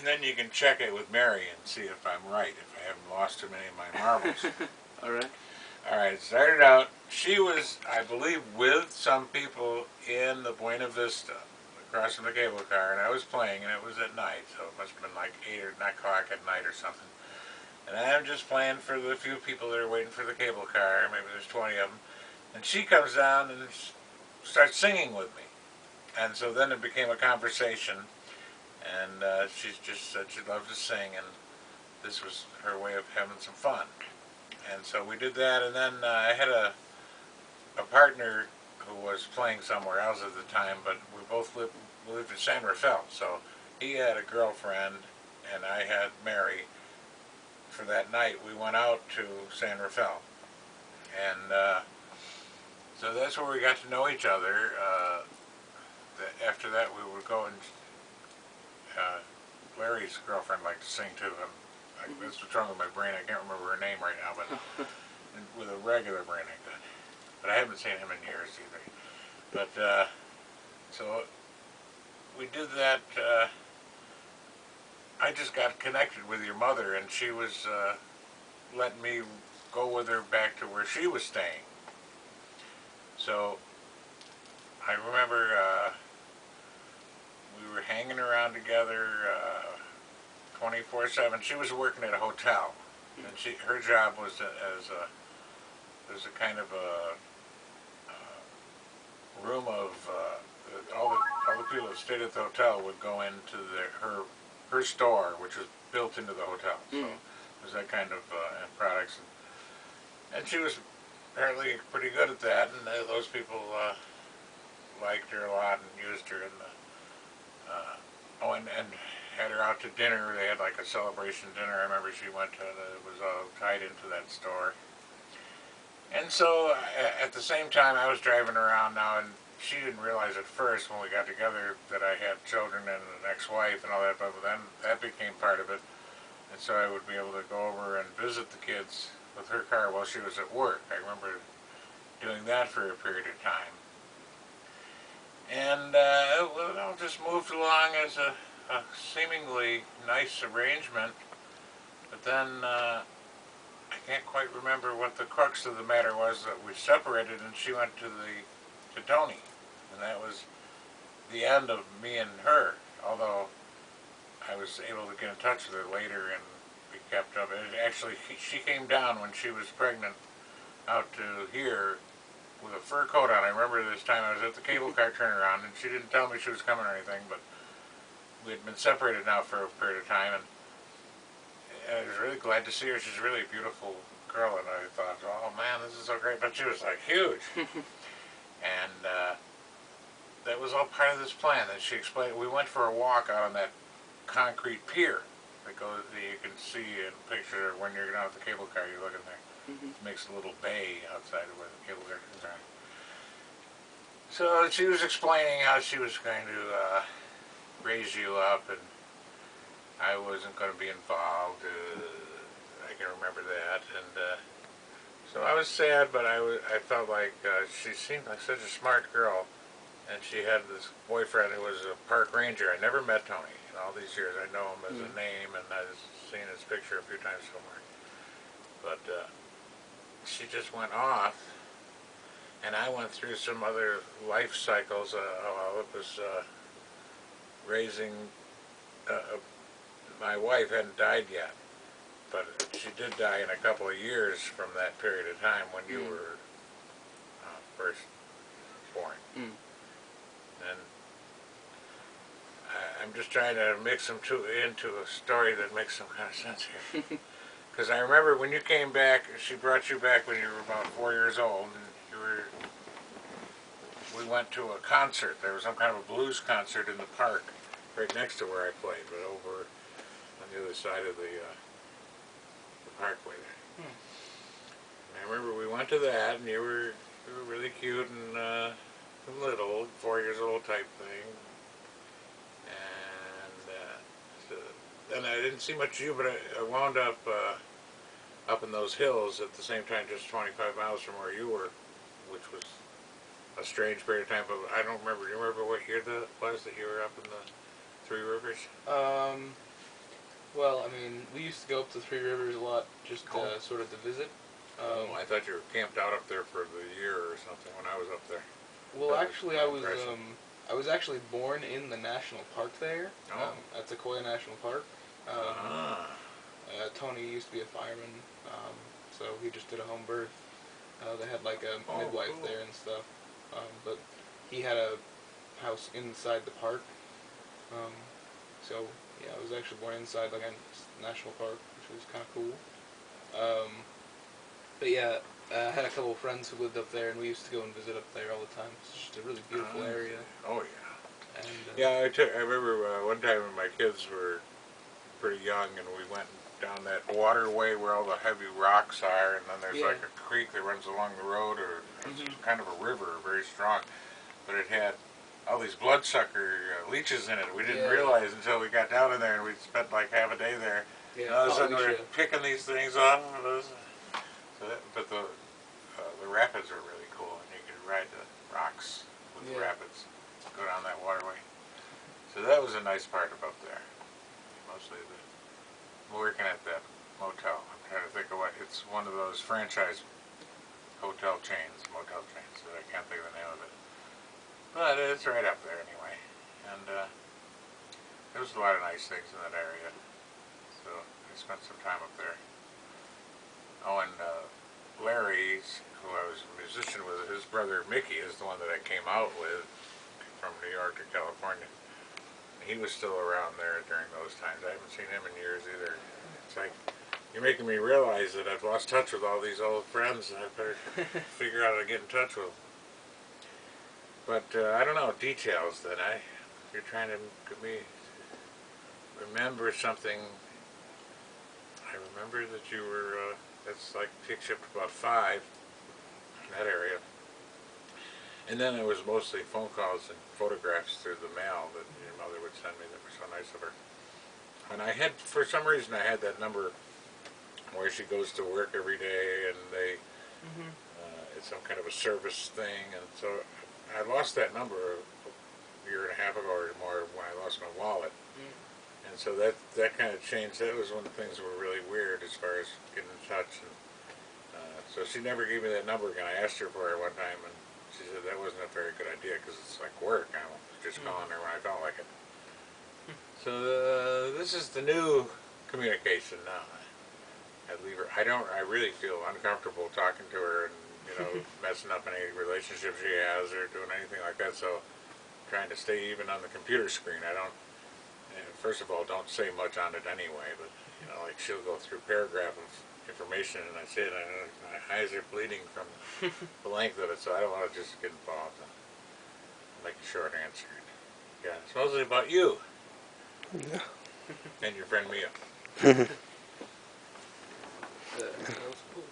And then you can check it with Mary and see if I'm right, if I haven't lost too many of my marbles. Alright. Alright, it started out, she was, I believe, with some people in the Buena Vista, across from the cable car, and I was playing, and it was at night, so it must have been like 8 or 9 o'clock at night or something. And I'm just playing for the few people that are waiting for the cable car, maybe there's 20 of them, and she comes down and starts singing with me. And so then it became a conversation, and she just said she loved to sing, and this was her way of having some fun. And so we did that, and then I had a partner who was playing somewhere else at the time, but we both lived in San Rafael, so he had a girlfriend, and I had Mary. For that night, we went out to San Rafael, and so that's where we got to know each other. After that, we would go and Larry's girlfriend liked to sing too. That's what's wrong with my brain. I can't remember her name right now, but with a regular brain I could. But I haven't seen him in years either. But so we did that. I just got connected with your mother, and she was letting me go with her back to where she was staying. So I remember we were hanging around together 24/7. She was working at a hotel, and her job was as a kind of a room of all the people that stayed at the hotel would go into her store, which was built into the hotel. So it was that kind of products, and she was apparently pretty good at that, and those people liked her a lot and used her in the and had her out to dinner. They had like a celebration dinner. I remember she went to it was all tied into that store. And so at the same time I was driving around now, and she didn't realize at first when we got together that I had children and an ex-wife and all that, but then that became part of it. And so I would be able to go over and visit the kids with her car while she was at work. I remember doing that for a period of time. And it all just moved along as a seemingly nice arrangement, but then I can't quite remember what the crux of the matter was that we separated, and she went to Tony, and that was the end of me and her, although I was able to get in touch with her later and we kept up. And actually, she came down when she was pregnant out to here with a fur coat on. I remember this time I was at the cable car turnaround, and she didn't tell me she was coming or anything, but we had been separated now for a period of time, and I was really glad to see her. She's a really beautiful girl, and I thought, oh man, this is so great. But she was like huge. And that was all part of this plan that she explained. We went for a walk out on that concrete pier that you can see in a picture when you're out at the cable car. You look in there. It makes a little bay outside of where the cable car is. So she was explaining how she was going to raise you up, and I wasn't going to be involved. I can remember that, and so I was sad, but I felt like she seemed like such a smart girl, and she had this boyfriend who was a park ranger. I never met Tony in all these years. I know him as a name, and I've seen his picture a few times somewhere. But she just went off, and I went through some other life cycles. It was raising. My wife hadn't died yet, but she did die in a couple of years from that period of time when you were first born. And I'm just trying to mix them into a story that makes some kind of sense here. Because I remember when you came back, she brought you back when you were about 4 years old, and we went to a concert. There was some kind of a blues concert in the park right next to where I played, but over on the other side of the parkway there. And I remember we went to that, and you were really cute and little, 4 years old type thing. And so then I didn't see much of you, but I wound up in those hills at the same time, just 25 miles from where you were, which was a strange period of time. But I don't remember. Do you remember what year that was that you were up in the Three Rivers? Well, I mean, we used to go up to Three Rivers a lot, just sort of to visit. I thought you were camped out up there for the year or something when I was up there. Well, That was actually, my impression. I was actually born in the national park there, Oh. at Sequoia National Park. Ah. Tony used to be a fireman, so he just did a home birth. They had like a Oh, midwife cool. there and stuff, but he had a house inside the park. Um, so yeah, I was actually born inside like a national park, which was kind of cool. Um, but yeah, I had a couple of friends who lived up there, and we used to go and visit up there all the time. It's just a really beautiful area. Oh yeah. And Yeah, I remember one time when my kids were pretty young, and we went down that waterway where all the heavy rocks are, and then there's like a creek that runs along the road, or it's kind of a river, very strong, but it had all these bloodsucker leeches in it. We didn't realize until we got down in there, and we spent like half a day there. Yeah, And all of a sudden we're picking these things off. But the rapids are really cool, and you could ride the rocks with the rapids, go down that waterway. So that was a nice part about there. Mostly working at that motel. I'm trying to think of what, it's one of those franchise motel chains, but I can't think of the name of it. But it's right up there anyway. And there was a lot of nice things in that area. So I spent some time up there. Oh, and Larry, who I was a musician with, his brother Mickey is the one that I came out with from New York to California. He was still around there during those times. I haven't seen him in years either. It's like, you're making me realize that I've lost touch with all these old friends, and I better figure out how to get in touch with them. But I don't know, details that you're trying to get me remember something. I remember that you were, that's like pick shift about 5 in that area. And then it was mostly phone calls and photographs through the mail that your mother would send me that were so nice of her. And I had, for some reason, I had that number where she goes to work every day, and it's some kind of a service thing. And so I lost that number a year and a half ago or more when I lost my wallet. And so that kind of changed. That was one of the things that were really weird as far as getting in touch. And so she never gave me that number again. I asked her for it one time, and she said that wasn't a very good idea because it's like work. I'm just calling her when I felt like it. So this is the new communication now. I leave her. I really feel uncomfortable talking to her and messing up any relationship she has or doing anything like that. So trying to stay even on the computer screen. I don't. First of all, don't say much on it anyway. But like she'll go through a paragraph of information, and I say it. My eyes are bleeding from the length of it, so I don't want to just get involved and make a short answer. Yeah, it's mostly about you. Yeah. And your friend Mia. that was cool.